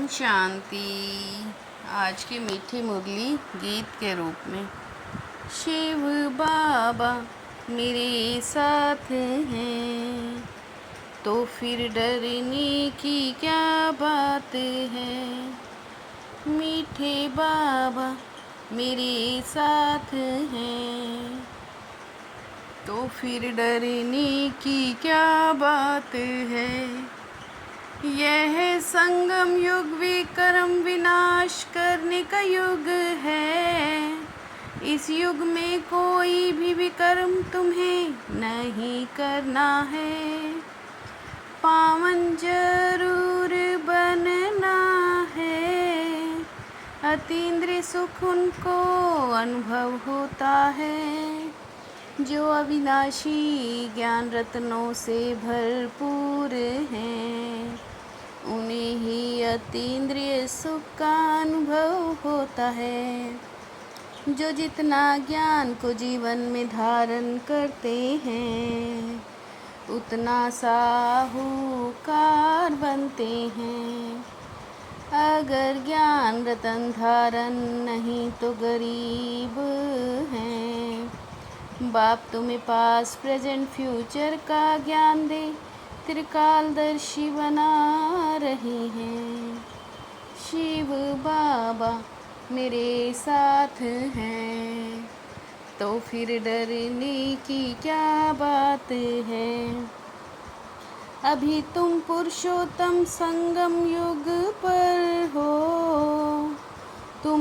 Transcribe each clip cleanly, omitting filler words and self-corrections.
ओम शांति। आज की मीठी मुरली गीत के रूप में। शिव बाबा मेरे साथ हैं तो फिर डरने की क्या बात है। मीठे बाबा मेरे साथ हैं तो फिर डरने की क्या बात है। यह संगम युग विक्रम विनाश करने का युग है। इस युग में कोई भी विक्रम तुम्हें नहीं करना है। पावन जरूर बनना है। अतीन्द्रिय सुख उनको अनुभव होता है जो अविनाशी ज्ञान रत्नों से भरपूर हैं। उन्हें ही अतीन्द्रिय सुख का अनुभव होता है। जो जितना ज्ञान को जीवन में धारण करते हैं उतना साहूकार बनते हैं। अगर ज्ञान रतन धारण नहीं तो गरीब हैं। बाप तुम्हें पास प्रेजेंट फ्यूचर का ज्ञान दे त्रिकालदर्शी बना रहे हैं। शिव बाबा मेरे साथ हैं तो फिर डरने की क्या बात है। अभी तुम पुरुषोत्तम संगम युग पर हो। तुम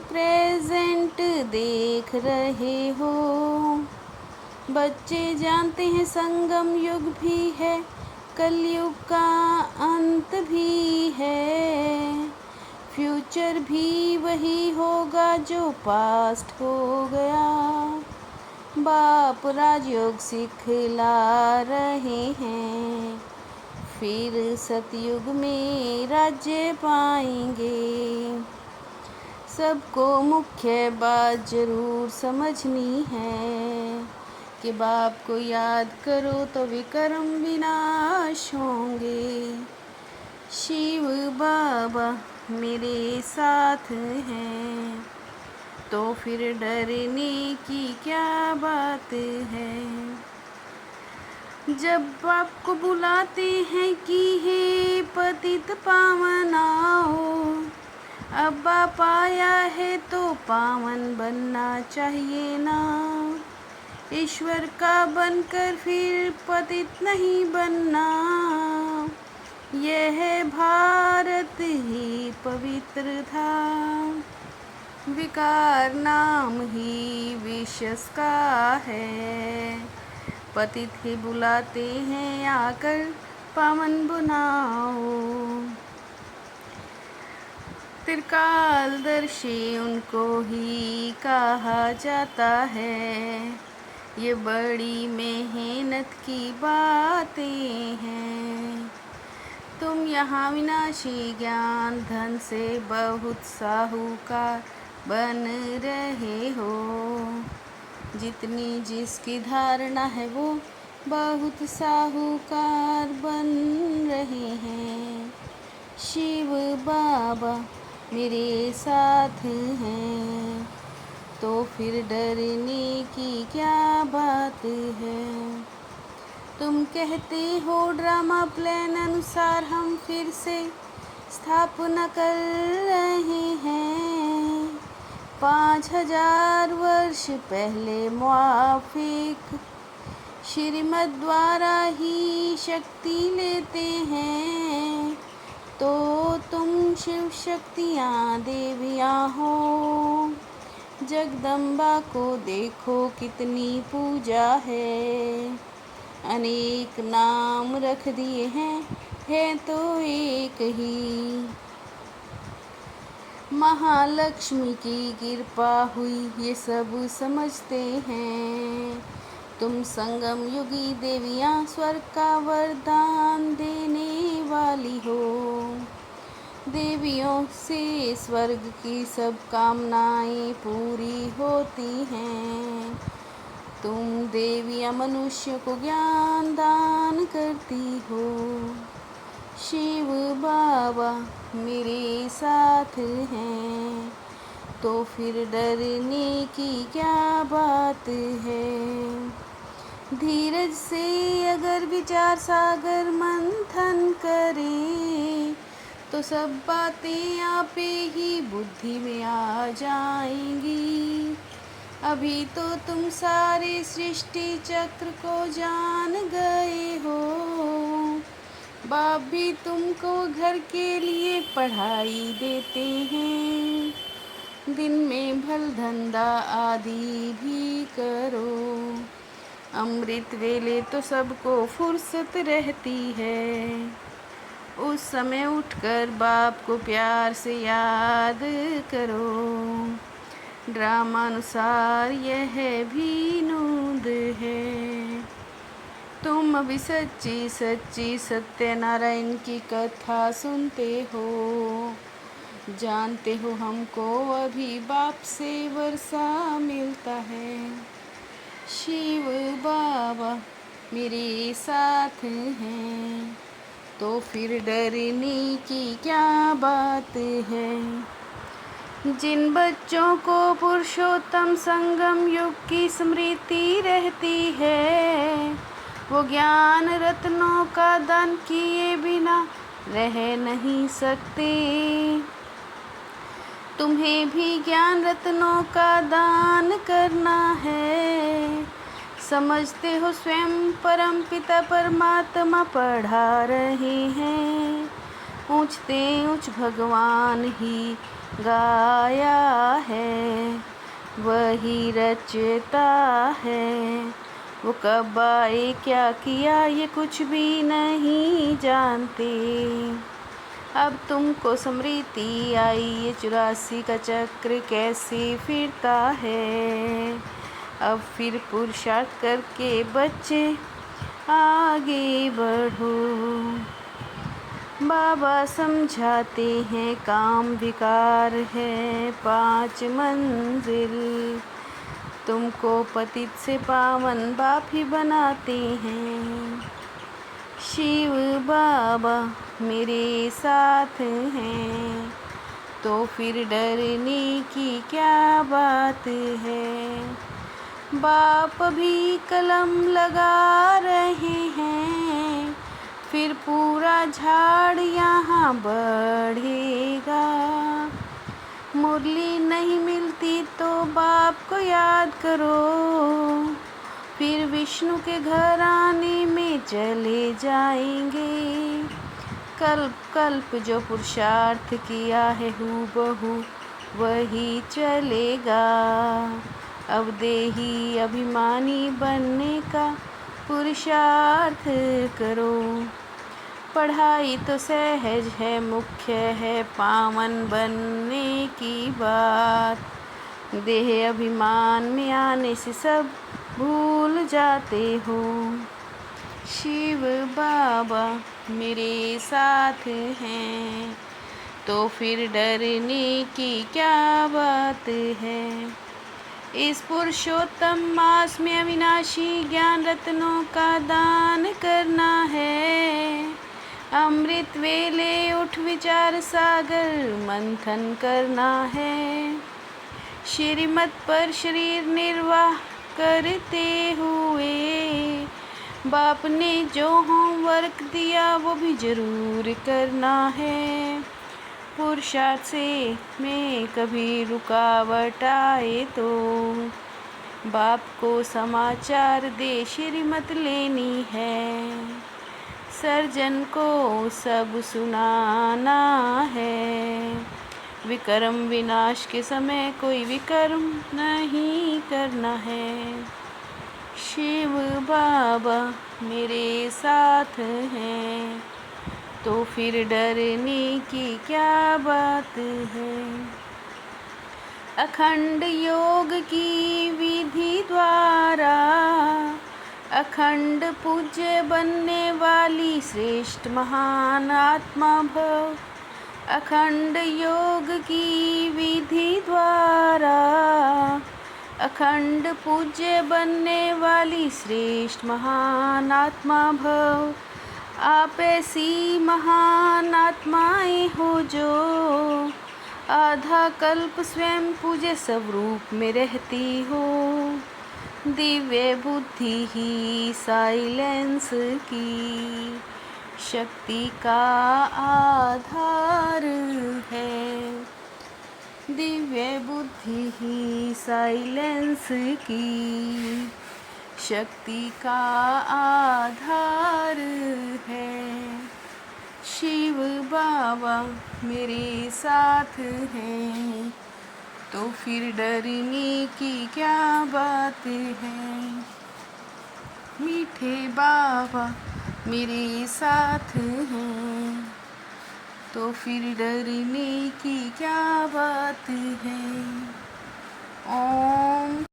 प्रेजेंट देख रहे हो। बच्चे जानते हैं संगम युग भी है, कलयुग का अंत भी है। फ्यूचर भी वही होगा जो पास्ट हो गया। बाप राजयोग सिखला रहे हैं, फिर सतयुग में राज्य पाएंगे। सबको मुख्य बात जरूर समझनी है कि बाप को याद करो तो विक्रम विनाश होंगे। शिव बाबा मेरे साथ हैं तो फिर डरने की क्या बात है। जब बाप को बुलाते हैं कि हे पतित पावन आओ, अब बाप आया है तो पावन बनना चाहिए ना। ईश्वर का बनकर फिर पतित नहीं बनना। यह भारत ही पवित्र था। विकार नाम ही विषस का है। पतित ही बुलाते हैं आकर पावन बनाओ। त्रिकालदर्शी उनको ही कहा जाता है। ये बड़ी मेहनत की बातें हैं। तुम यहाँ विनाशी ज्ञान धन से बहुत साहूकार बन रहे हो। जितनी जिसकी धारणा है वो बहुत साहूकार बन रहे हैं। शिव बाबा मेरे साथ हैं तो फिर डरने की क्या बात है। तुम कहते हो ड्रामा प्लान अनुसार हम फिर से स्थापना कर रहे हैं। 5000 वर्ष पहले मुआफिक श्रीमद् द्वारा ही शक्ति लेते हैं। तो तुम शिव शक्तियाँ देवियाँ हो। जगदम्बा को देखो कितनी पूजा है। अनेक नाम रख दिए हैं, है तो एक ही। महालक्ष्मी की कृपा हुई ये सब समझते हैं। तुम संगम युगी देवियाँ स्वर्ग का वरदान देने वाली हो। देवियों से स्वर्ग की सब कामनाएं पूरी होती हैं। तुम देवियाँ मनुष्य को ज्ञान दान करती हो। शिव बाबा मेरे साथ हैं, तो फिर डरने की क्या बात है। धीरज से अगर विचार सागर मंथन करे, तो सब बातें आपे ही बुद्धि में आ जाएंगी। अभी तो तुम सारे सृष्टि चक्र को जान गए हो। बाप भी तुमको घर के लिए पढ़ाई देते हैं। दिन में भल धंधा आदि भी करो। अमृत वेले तो सबको फुर्सत रहती है। उस समय उठकर बाप को प्यार से याद करो। ड्रामानुसार यह भी नूंद है। तुम अभी सच्ची सच्ची सत्यनारायण की कथा सुनते हो। जानते हो हमको अभी बाप से वर्षा मिलता है। शिव बाबा मेरे साथ हैं, तो फिर डरने की क्या बात है। जिन बच्चों को पुरुषोत्तम संगम युग की स्मृति रहती है, वो ज्ञान रत्नों का दान किए बिना रह नहीं सकते। तुम्हें भी ज्ञान रत्नों का दान करना है। समझते हो स्वयं परम पिता परमात्मा पढ़ा रहे हैं। ऊंचते ऊंच भगवान ही गाया है, वही रचता है। वो कब आए क्या किया ये कुछ भी नहीं जानते। अब तुमको स्मृति आई ये 84 का चक्र कैसे फिरता है। अब फिर पुरुषार्थ करके बच्चे आगे बढ़ो। बाबा समझाते हैं काम विकार है 5 मंजिल। तुमको पतित से पावन बाप ही बनाते हैं। शिव बाबा मेरे साथ हैं, तो फिर डरने की क्या बात है। बाप भी कलम लगा रहे हैं, फिर पूरा झाड़ यहाँ बढ़ेगा। मुरली नहीं मिलती तो बाप को याद करो, फिर विष्णु के घराने में चले जाएंगे। कल्प कल्प जो पुरुषार्थ किया है हूबहू वही चलेगा। अब देही अभिमानी बनने का पुरुषार्थ करो। पढ़ाई तो सहज है, मुख्य है पावन बनने की बात। देह अभिमान में आने से सब भूल जाते हो। शिव बाबा मेरे साथ हैं, तो फिर डरने की क्या बात है। इस पुरुषोत्तम मास में अविनाशी ज्ञान रत्नों का दान करना है। अमृत वेले उठ विचार सागर मंथन करना है। श्रीमत पर शरीर निर्वाह करते हुए बाप ने जो होमवर्क दिया वो भी जरूर करना है। पुरुषार्थ से में कभी रुकावट आए तो बाप को समाचार दे श्रीमत लेनी है। सर्जन को सब सुनाना है। विकर्म विनाश के समय कोई विकर्म नहीं करना है। शिव बाबा मेरे साथ हैं, तो फिर डरने की क्या बात है। अखंड योग की विधि द्वारा अखंड पूज्य बनने वाली श्रेष्ठ महान आत्मा भव। अखंड योग की विधि द्वारा अखंड पूज्य बनने वाली श्रेष्ठ महान आत्मा भव। आप ऐसी महान आत्माएं हो जो आधा कल्प स्वयं पूजे स्वरूप में रहती हो। दिव्य बुद्धि ही साइलेंस की शक्ति का आधार है। दिव्य बुद्धि ही साइलेंस की शक्ति का आधार है। शिव बाबा मेरे साथ हैं तो फिर डरने की क्या बात है। मीठे बाबा मेरे साथ हैं तो फिर डरने की क्या बात है। ओम